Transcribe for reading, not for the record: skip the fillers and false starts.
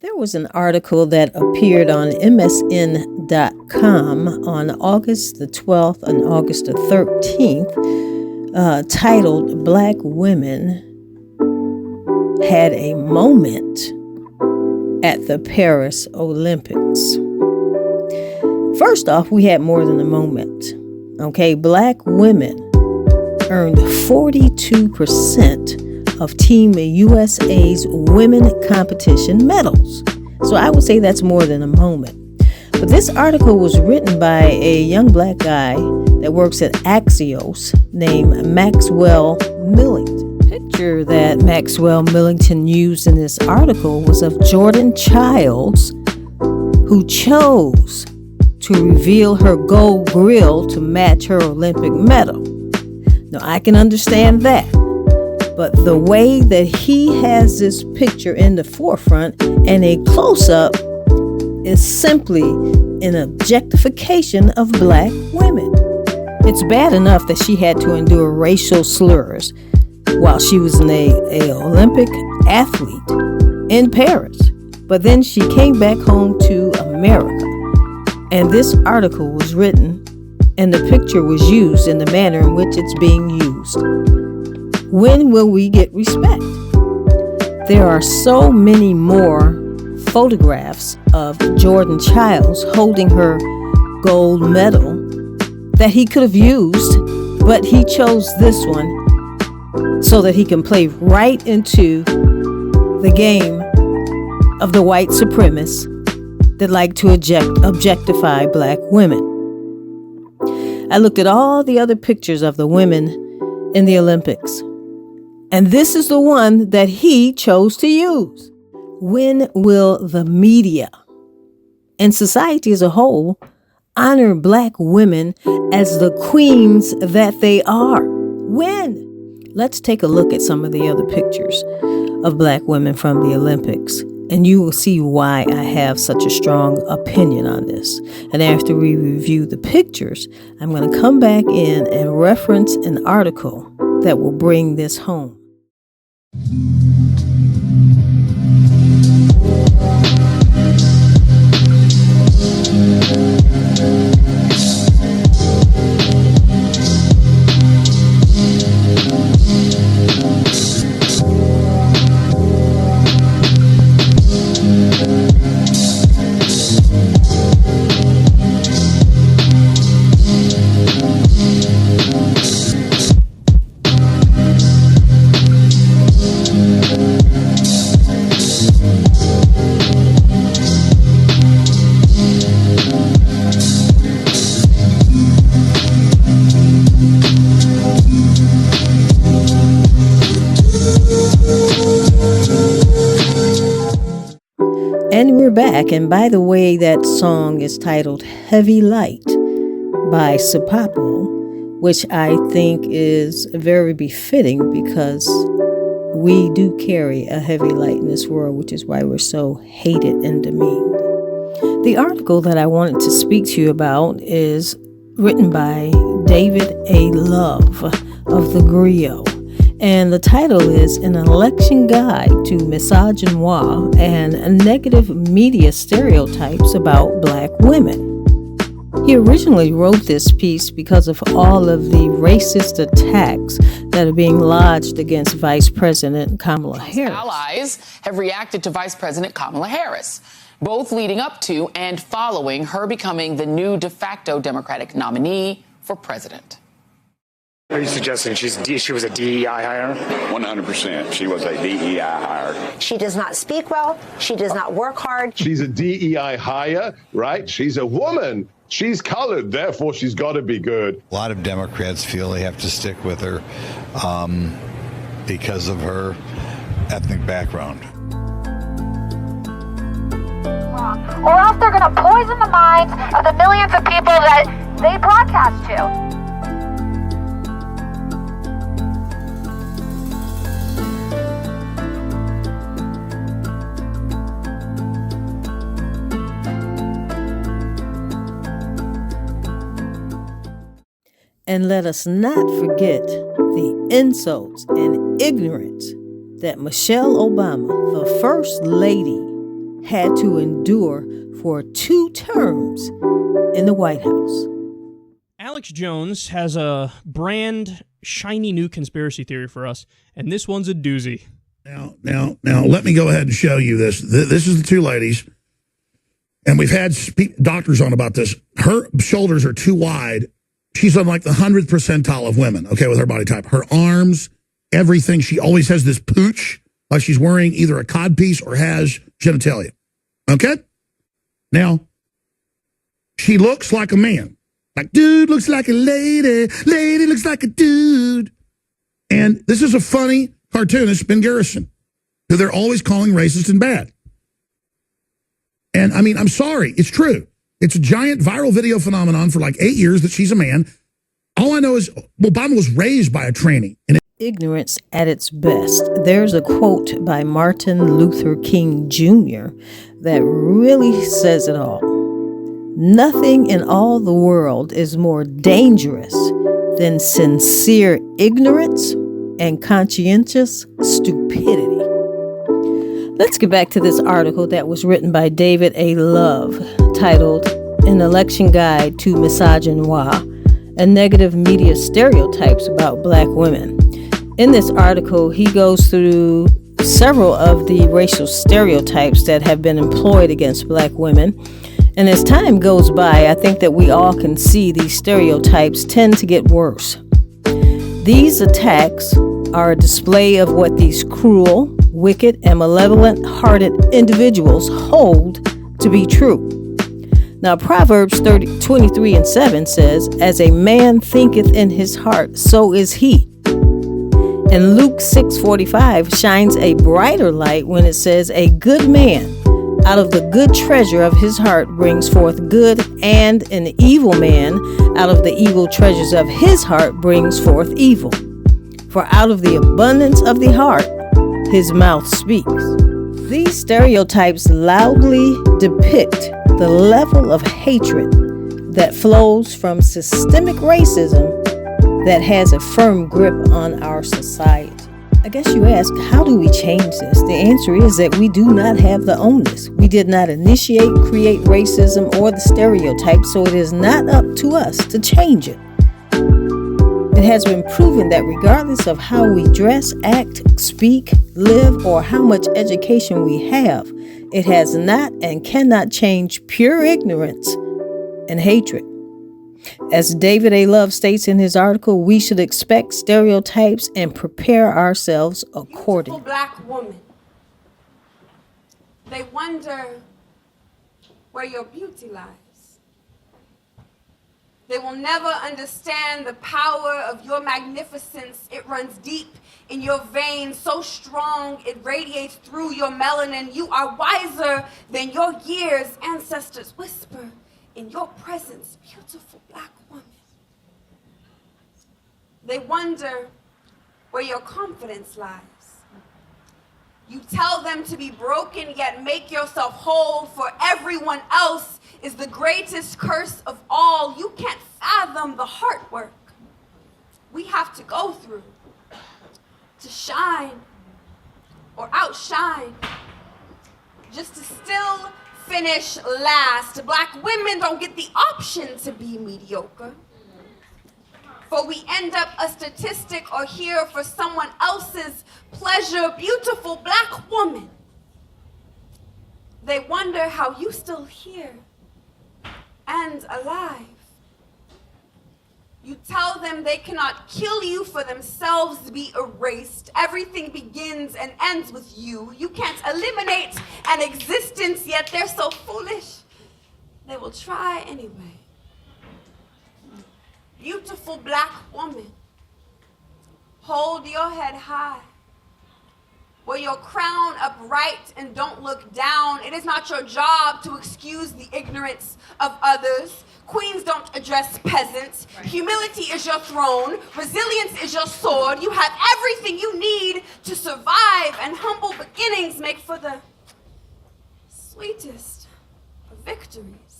There was an article that appeared on MSN.com on August the 12th and August the 13th, titled "Black Women Had a Moment at the Paris Olympics." First off, we had more than a moment. Okay, Black women earned 42% of Team USA's women competition medals. So I would say that's more than a moment. But this article was written by a young black guy that works at Axios named Maxwell Millington. The picture that Maxwell Millington used in this article was of Jordanchiles, who chose to reveal her gold grill to match her Olympic medal. Now, I can understand that. But the way that he has this picture in the forefront and a close-up is simply an objectification of black women. It's bad enough that she had to endure racial slurs while she was an Olympic athlete in Paris. But then she came back home to America. And this article was written and the picture was used in the manner in which it's being used. When will we get respect? There are so many more photographs of Jordanchiles holding her gold medal that he could have used, but he chose this one so that he can play right into the game of the white supremacists that like to objectify black women. I looked at all the other pictures of the women in the Olympics, and this is the one that he chose to use. When will the media and society as a whole honor black women as the queens that they are? When? Let's take a look at some of the other pictures of black women from the Olympics, and you will see why I have such a strong opinion on this. And after we review the pictures, I'm going to come back in and reference an article that will bring this home. And we're back, and by the way, that song is titled Heavy Light by Sapapo, which I think is very befitting because we do carry a heavy light in this world, which is why we're so hated and demeaned. The article that I wanted to speak to you about is written by David A. Love of The Griot. And the title is An Election Guide to Misogynoir and Negative Media Stereotypes About Black Women. He originally wrote this piece because of all of the racist attacks that are being lodged against Vice President Kamala Harris. Allies have reacted to Vice President Kamala Harris, both leading up to and following her becoming the new de facto Democratic nominee for president. Are you suggesting she was a DEI hire? 100%. She was a DEI hire. She does not speak well. She does not work hard. She's a DEI hire, right? She's a woman. She's colored, therefore she's got to be good. A lot of Democrats feel they have to stick with her because of her ethnic background. Or else they're going to poison the minds of the millions of people that they broadcast to. And let us not forget the insults and ignorance that Michelle Obama, the First Lady, had to endure for 2 terms in the White House. Alex Jones has a brand shiny new conspiracy theory for us, and this one's a doozy. Now, let me go ahead and show you this. This is the 2 ladies, and we've had doctors on about this. Her shoulders are too wide. She's on like the 100th percentile of women, okay, with her body type. Her arms, everything. She always has this pooch, like she's wearing either a codpiece or has genitalia, okay? Now, she looks like a man. Like, dude looks like a lady, lady looks like a dude. And this is a funny cartoonist, Ben Garrison, who they're always calling racist and bad. And I mean, I'm sorry, it's true. It's a giant viral video phenomenon for like 8 years that she's a man. All I know is Obama was raised by a tranny. And Ignorance at its best. There's a quote by Martin Luther King Jr. that really says it all. Nothing in all the world is more dangerous than sincere ignorance and conscientious stupidity. Let's get back to this article that was written by David A. Love, titled An Election Guide to Misogynoir, and Negative Media Stereotypes About Black Women. In this article, he goes through several of the racial stereotypes that have been employed against black women. And as time goes by, I think that we all can see these stereotypes tend to get worse. These attacks are a display of what these cruel, wicked, and malevolent-hearted individuals hold to be true. Now, Proverbs 23:7 says, "As a man thinketh in his heart, so is he." And Luke 6:45 shines a brighter light when it says, "A good man out of the good treasure of his heart brings forth good, and an evil man out of the evil treasures of his heart brings forth evil. For out of the abundance of the heart, his mouth speaks." These stereotypes loudly depict the level of hatred that flows from systemic racism that has a firm grip on our society. I guess you ask, how do we change this? The answer is that we do not have the onus. We did not initiate, create racism or the stereotypes, so it is not up to us to change it. It has been proven that regardless of how we dress, act, speak, live, or how much education we have, it has not and cannot change pure ignorance and hatred. As David A. Love states in his article, we should expect stereotypes and prepare ourselves accordingly. Beautiful black woman. They wonder where your beauty lies. They will never understand the power of your magnificence. It runs deep in your veins, so strong it radiates through your melanin. You are wiser than your years. Ancestors whisper in your presence, beautiful black woman. They wonder where your confidence lies. You tell them to be broken, yet make yourself whole, for everyone else is the greatest curse of all. You can't fathom the hard work we have to go through to shine or outshine, just to still finish last. Black women don't get the option to be mediocre, for we end up a statistic or here for someone else's pleasure. Beautiful black woman. They wonder how you still here and alive. You tell them they cannot kill you, for themselves to be erased. Everything begins and ends with you. You can't eliminate an existence, yet they're so foolish. They will try anyway. Beautiful black woman, hold your head high. Wear your crown upright and don't look down. It is not your job to excuse the ignorance of others. Queens don't address peasants. Right. Humility is your throne. Resilience is your sword. You have everything you need to survive, and humble beginnings make for the sweetest of victories.